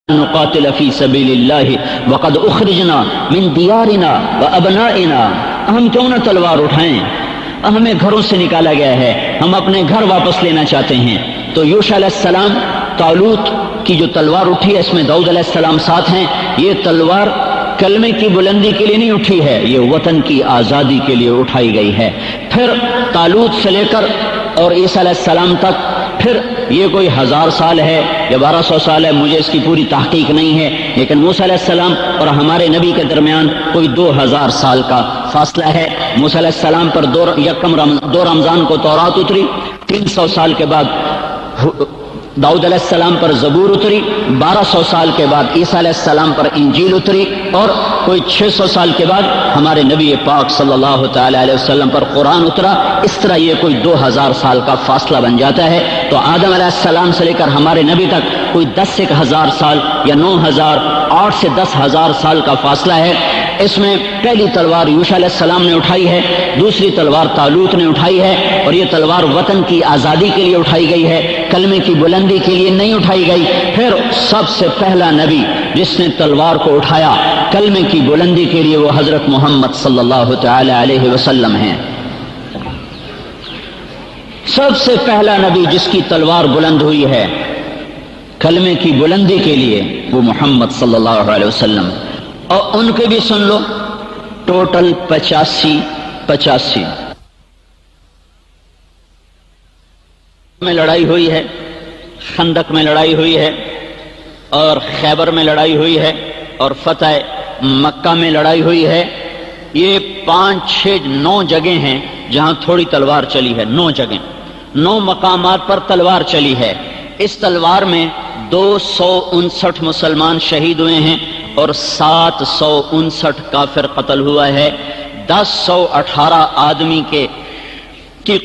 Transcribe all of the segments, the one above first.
نقاتل فی سبیل اللہ وقد اخرجنا من دیارنا وابنائنا، ہم کیوں نہ تلوار اٹھائیں، ہمیں گھروں سے نکالا گیا ہے، ہم اپنے گھر واپس لینا چاہتے ہیں۔ تو یوشع علیہ السلام طالوت کی جو تلوار اٹھی ہے اس میں داؤد علیہ السلام ساتھ ہیں۔ یہ تلوار کلمے کی بلندی کے لیے نہیں اٹھی ہے، یہ وطن کی آزادی کے لیے اٹھائی گئی ہے۔ پھر طالوت سے لے کر اور عیسیٰ علیہ السلام تک پھر یہ کوئی 1000 سال ہے یا 1200 سال ہے، مجھے اس کی پوری تحقیق نہیں ہے، لیکن موسیٰ علیہ السلام اور ہمارے نبی کے درمیان کوئی 2000 سال کا فاصلہ ہے۔ موسیٰ علیہ السلام پر دو رمضان کو تورات اتری، 300 سال کے بعد داؤد علیہ السلام پر زبور اتری، 1200 سال کے بعد عیسیٰ علیہ السلام پر انجیل اتری، اور کوئی 600 سال کے بعد ہمارے نبی پاک صلی اللہ تعالی علیہ وسلم پر قرآن اترا۔ اس طرح یہ کوئی 2000 سال کا فاصلہ بن جاتا ہے۔ تو آدم علیہ السلام سے لے کر ہمارے نبی تک کوئی 10,000 سال یا 9,000، 8 سے 10,000 سال کا فاصلہ ہے۔ اس میں پہلی تلوار یوشع علیہ السلام نے اٹھائی ہے، دوسری تلوار طالوت نے اٹھائی ہے، اور یہ تلوار وطن کی آزادی کے لیے اٹھائی گئی ہے، کلمے کی بلندی کے لیے نہیں اٹھائی گئی۔ پھر سب سے پہلا نبی جس نے تلوار کو اٹھایا کلمے کی بلندی کے لیے وہ حضرت محمد صلی اللہ تعالی علیہ وسلم ہیں۔ سب سے پہلا نبی جس کی تلوار بلند ہوئی ہے کلمے کی بلندی کے لیے وہ محمد صلی اللہ علیہ وسلم، اور ان کے بھی سن لو، ٹوٹل 85 میں لڑائی ہوئی ہے، خندق میں لڑائی ہوئی ہے، اور خیبر میں لڑائی ہوئی ہے، اور فتح مکہ میں لڑائی ہوئی ہے۔ یہ 5، 6، 9 جگہیں ہیں جہاں تھوڑی تلوار چلی ہے، 9 جگہیں، 9 مقامات پر تلوار چلی ہے۔ اس تلوار میں 259 مسلمان شہید ہوئے ہیں اور 759 کافر قتل ہوا ہے۔ 1018 آدمی کی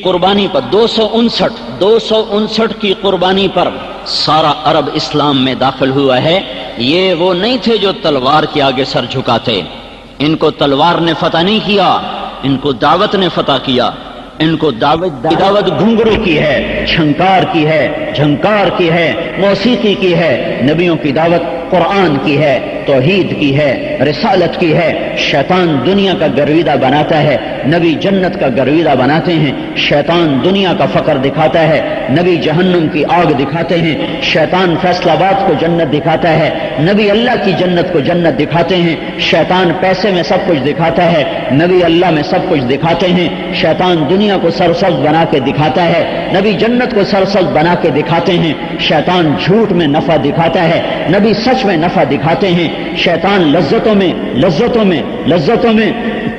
قربانی پر 259 کی قربانی پر سارا عرب اسلام میں داخل ہوا ہے۔ یہ وہ نہیں تھے جو تلوار کے آگے سر جھکاتے، ان کو تلوار نے فتح نہیں کیا، ان کو دعوت نے فتح کیا۔ ان کو دعوت گھنگرو کی ہے، چھنکار کی ہے، جھنکار کی ہے، موسیقی کی ہے۔ نبیوں کی دعوت قرآن کی ہے، توحید کی ہے، رسالت کی ہے۔ شیطان دنیا کا گرویدہ بناتا ہے، نبی جنت کا گرویدہ بناتے ہیں۔ شیطان دنیا کا فقر دکھاتا ہے، نبی جہنم کی آگ دکھاتے ہیں۔ شیطان فیصل آباد کو جنت دکھاتا ہے، نبی اللہ کی جنت کو جنت دکھاتے ہیں۔ شیطان پیسے میں سب کچھ دکھاتا ہے، نبی اللہ میں سب کچھ دکھاتے ہیں۔ شیطان دنیا کو سرسبز بنا کے دکھاتا ہے، نبی جنت کو سرسبز بنا کے دکھاتے ہیں۔ شیطان جھوٹ میں نفع دکھاتا ہے، نبی سچ میں نفع دکھاتے ہیں۔ شیطان لذتوں میں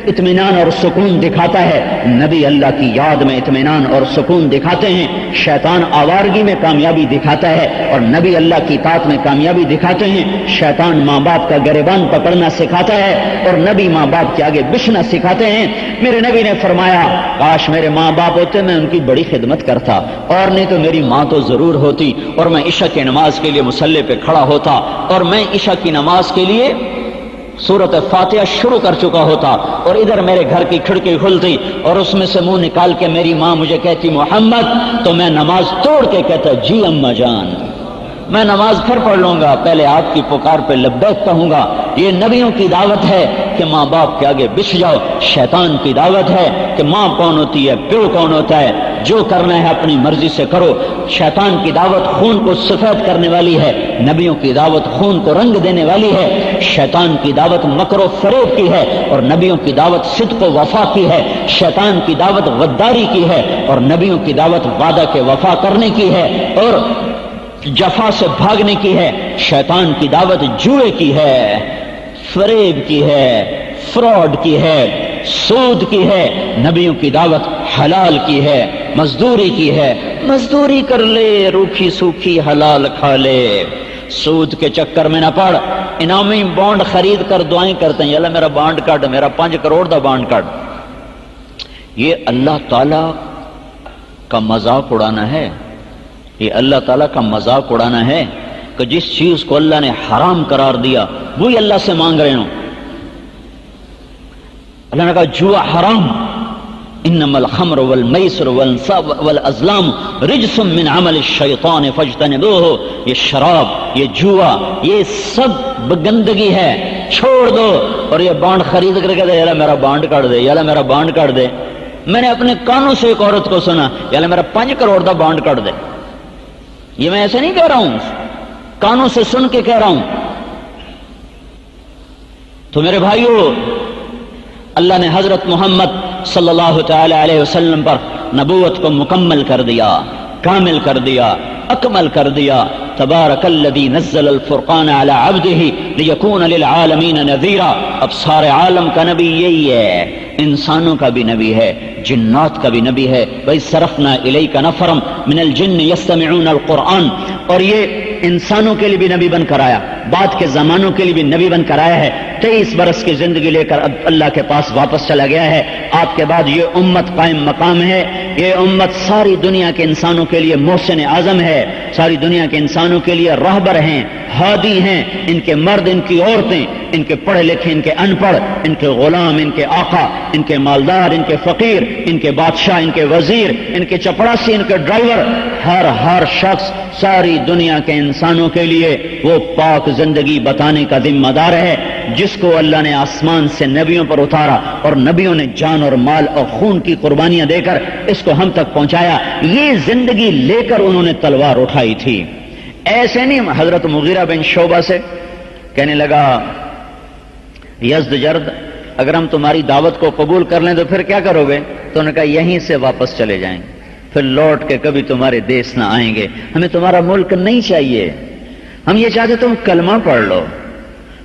اطمینان اور سکون دکھاتا ہے، نبی اللہ کی یاد میں اطمینان اور سکون دکھاتے ہیں۔ شیطان آوارگی میں کامیابی دکھاتا ہے اور نبی اللہ کی اطاعت میں کامیابی دکھاتے ہیں۔ شیطان ماں باپ کا گریبان پکڑنا سکھاتا ہے اور نبی ماں باپ کے آگے بچنا سکھاتے ہیں۔ میرے نبی نے فرمایا کاش میرے ماں باپ ہوتے میں ان کی بڑی خدمت کرتا، اور نہیں تو میری ماں تو ضرور ہوتی، اور میں عشاء کی نماز کے لیے مصلی پہ کھڑا ہوتا، اور میں عشاء کی نماز کے لیے سورۃ فاتحہ شروع کر چکا ہوتا، اور ادھر میرے گھر کی کھڑکی کھلتی اور اس میں سے منہ نکال کے میری ماں مجھے کہتی محمد، تو میں نماز توڑ کے کہتا جی اماں جان، میں نماز پھر پڑھ لوں گا، پہلے آپ کی پکار پہ لبیک کہوں گا۔ یہ نبیوں کی دعوت ہے کہ ماں باپ کے آگے بچھ جاؤ۔ شیطان کی دعوت ہے کہ ماں کون ہوتی ہے، پیو کون ہوتا ہے، جو کرنا ہے اپنی مرضی سے کرو۔ شیطان کی دعوت خون کو سفید کرنے والی ہے، نبیوں کی دعوت خون کو رنگ دینے والی ہے۔ شیطان کی دعوت مکر و فریب کی ہے اور نبیوں کی دعوت صدق و وفا کی ہے۔ شیطان کی دعوت غداری کی ہے اور نبیوں کی دعوت وعدہ کے وفا کرنے کی ہے اور جفا سے بھاگنے کی ہے۔ شیطان کی دعوت جوئے کی ہے، فریب کی ہے، فراڈ کی ہے، سود کی ہے۔ نبیوں کی دعوت حلال کی ہے، مزدوری کی ہے، مزدوری کر لے، روکھی سوکھی حلال کھا لے، سود کے چکر میں نہ پڑ۔ انعامی بانڈ خرید کر دعائیں کرتے ہیں، اللہ میرا بانڈ کٹ، میرا 5 کروڑ دا بانڈ کٹ۔ یہ اللہ تعالی کا مذاق اڑانا ہے، یہ اللہ تعالیٰ کا مذاق اڑانا ہے کہ جس چیز کو اللہ نے حرام قرار دیا وہی اللہ سے مانگ رہے ہوں۔ اللہ نے کہا جوا حرام، انما الخمر والمیسر والانصاب والازلام رجس من عمل الشیطان فاجتنبوہ، یہ شراب، یہ جوا، یہ سب گندگی ہے، چھوڑ دو۔ اور یہ بانڈ خرید کر کے یالا میرا بانڈ کاٹ دے، یالا میرا بانڈ کاٹ دے۔ میں نے اپنے کانوں سے ایک عورت کو سنا، یالا میرا 5 کروڑ دا بانڈ کاٹ دے۔ یہ میں ایسے نہیں کہہ رہا ہوں، کانوں سے سن کے کہہ رہا ہوں۔ تو میرے بھائیو، اللہ نے حضرت محمد صلی اللہ تعالی علیہ وسلم پر نبوت کو مکمل کر دیا، کامل کر دیا، اکمل کر دیا۔ تبارک الذی نزل الفرقان علی عبدہ لیکون للعالمین نذیرا۔ اب سارے عالم کا نبی یہی ہے، انسانوں کا بھی نبی ہے، جنات کا بھی نبی ہے۔ وَإِذْ صَرَفْنَا إِلَيْكَ نَفَرًا مِنَ الْجِنِّ يَسْتَمِعُونَ الْقُرْآنَ۔ اور یہ انسانوں کے لیے بھی نبی بن کر آیا، بعد کے زمانوں کے لیے بھی نبی بن کر آیا ہے۔ 23 برس کی زندگی لے کر اب اللہ کے پاس واپس چلا گیا ہے۔ آپ کے بعد یہ امت قائم مقام ہے، یہ امت ساری دنیا کے انسانوں کے لیے محسن اعظم ہے، ساری دنیا کے انسانوں کے لیے راہبر ہیں، ہادی ہیں۔ ان کے مرد، ان کی عورتیں، ان کے پڑھے لکھے، ان کے ان پڑھ، ان کے غلام، ان کے آقا، ان کے مالدار، ان کے فقیر، ان کے بادشاہ، ان کے وزیر، ان کے چپڑاسی، ان کے ڈرائیور، ہر شخص ساری دنیا کے انسانوں کے لیے وہ پاک زندگی بتانے کا ذمہ دار ہے، جس کو اللہ نے آسمان سے نبیوں پر اتارا، اور نبیوں نے جان اور مال اور خون کی قربانیاں دے کر اس کو ہم تک پہنچایا۔ یہ زندگی لے کر انہوں نے تلوار اٹھائی تھی، ایسے نہیں۔ حضرت مغیرہ بن شعبہ سے کہنے لگا، یزدجرد، اگر ہم تمہاری دعوت کو قبول کر لیں تو پھر کیا کرو گے؟ تو انہوں نے کہا یہیں سے واپس چلے جائیں گے، پھر لوٹ کے کبھی تمہارے دیس نہ آئیں گے۔ ہمیں تمہارا ملک نہیں چاہیے، ہم یہ چاہتے تم کلمہ پڑھ لو،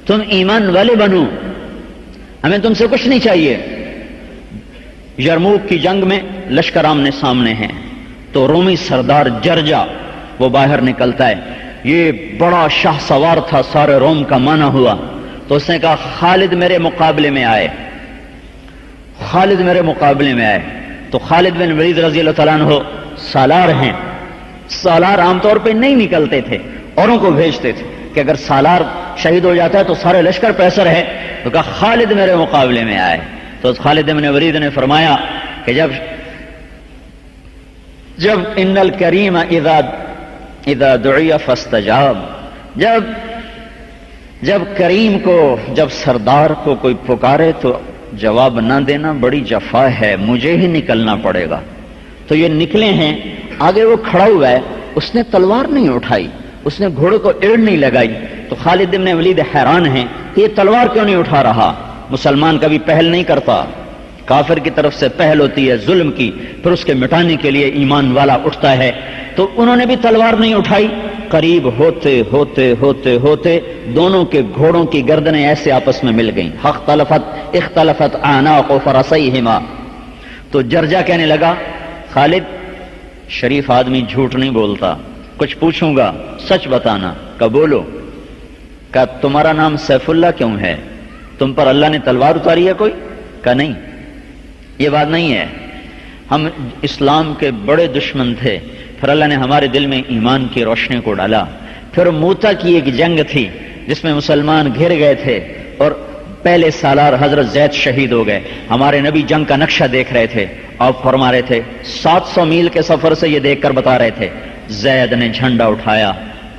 تم ایمان والے بنو، ہمیں تم سے کچھ نہیں چاہیے۔ یرموک کی جنگ میں لشکر آمنے سامنے ہیں، تو رومی سردار جرجا وہ باہر نکلتا ہے، یہ بڑا شاہ سوار تھا، سارے روم کا مانا ہوا، تو اس نے کہا خالد میرے مقابلے میں آئے، خالد میرے مقابلے میں آئے۔ تو خالد بن ولید رضی اللہ تعالیٰ عنہ سالار ہیں، سالار عام طور پہ نہیں نکلتے تھے، اوروں کو بھیجتے تھے کہ اگر سالار شہید ہو جاتا ہے تو سارے لشکر پہ اثر ہے، تو کہا خالد میرے مقابلے میں آئے۔ تو خالد بن ولید نے فرمایا کہ جب ان الکریم اذا دعی فاستجاب، جب کریم کو، جب سردار کو کوئی پکارے تو جواب نہ دینا بڑی جفا ہے، مجھے ہی نکلنا پڑے گا۔ تو یہ نکلے ہیں، آگے وہ کھڑا ہوا ہے، اس نے تلوار نہیں اٹھائی، اس نے گھوڑے کو ایڑ نہیں لگائی۔ تو خالد بن ولید حیران ہیں کہ یہ تلوار کیوں نہیں اٹھا رہا؟ مسلمان کبھی پہل نہیں کرتا، کافر کی طرف سے پہل ہوتی ہے ظلم کی، پھر اس کے مٹانے کے لیے ایمان والا اٹھتا ہے۔ تو انہوں نے بھی تلوار نہیں اٹھائی۔ قریب ہوتے ہوتے ہوتے ہوتے دونوں کے گھوڑوں کی گردنیں ایسے آپس میں مل گئیں، اختلفت اعناق فرسیہما۔ تو جرجا کہنے لگا، خالد شریف آدمی جھوٹ نہیں بولتا، کچھ پوچھوں گا سچ بتانا۔ کہ بولو۔ کہ تمہارا نام سیف اللہ کیوں ہے؟ تم پر اللہ نے تلوار اتاری ہے کوئی؟ کہ نہیں، یہ بات نہیں ہے، ہم اسلام کے بڑے دشمن تھے، پھر اللہ نے ہمارے دل میں ایمان کی روشنی کو ڈالا۔ پھر موتا کی ایک جنگ تھی جس میں مسلمان گھر گئے تھے اور پہلے سالار حضرت زید شہید ہو گئے۔ ہمارے نبی جنگ کا نقشہ دیکھ رہے تھے، آپ فرما رہے تھے، 700 میل کے سفر سے یہ دیکھ کر بتا رہے تھے، زید نے جھنڈا اٹھایا،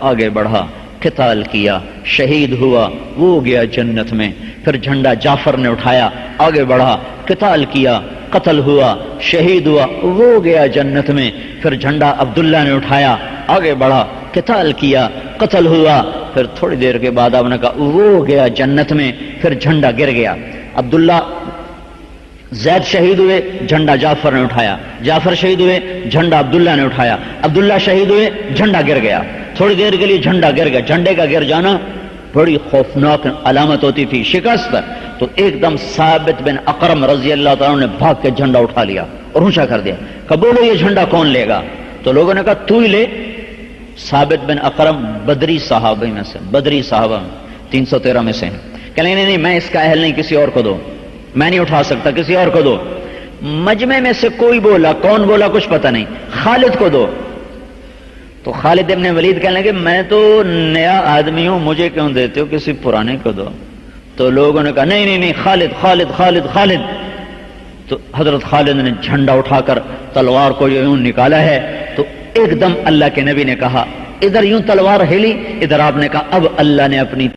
آگے بڑھا، قتال کیا، شہید ہوا، وہ گیا جنت میں۔ پھر جھنڈا جعفر نے اٹھایا، آگے بڑھا، قتال کیا، قتل ہوا، شہید ہوا، وہ گیا جنت میں۔ پھر جھنڈا عبداللہ نے اٹھایا، آگے بڑھا، قتال کیا، قتل ہوا، پھر تھوڑی دیر کے بعد آپ نے کہا وہ گیا جنت میں۔ پھر جھنڈا گر گیا، عبداللہ زید شہید ہوئے، جھنڈا جعفر نے اٹھایا، جعفر شہید ہوئے، جھنڈا عبداللہ نے اٹھایا، عبداللہ شہید ہوئے، جھنڈا گر گیا۔ تھوڑی دیر کے لیے جھنڈا گر گیا۔ جھنڈے کا گر جانا بڑی خوفناک علامت ہوتی تھی، شکست۔ تو ایک دم ثابت بن اقرم رضی اللہ تعالیٰ نے بھاگ کے جھنڈا اٹھا لیا اور اونچا کر دیا کہ بولو یہ جھنڈا کون لے گا؟ تو لوگوں نے کہا تو ہی لے۔ ثابت بن اقرم بدری صحابہ میں سے، بدری صحابہ 313 میں سے، کہ نہیں میں اس کا اہل نہیں، کسی اور کو دو، میں نہیں اٹھا سکتا، کسی اور کو دو۔ مجمع میں سے کوئی بولا، کون بولا کچھ پتہ نہیں، خالد کو دو۔ تو خالد ابن ولید کہنے لگے میں تو نیا آدمی ہوں، مجھے کیوں دیتے ہو، کسی پرانے کو دو۔ تو لوگوں نے کہا نہیں خالد خالد خالد خالد۔ تو حضرت خالد نے جھنڈا اٹھا کر تلوار کو یوں نکالا ہے تو ایک دم اللہ کے نبی نے کہا ادھر یوں تلوار ہلی، ادھر آپ نے کہا اب اللہ نے اپنی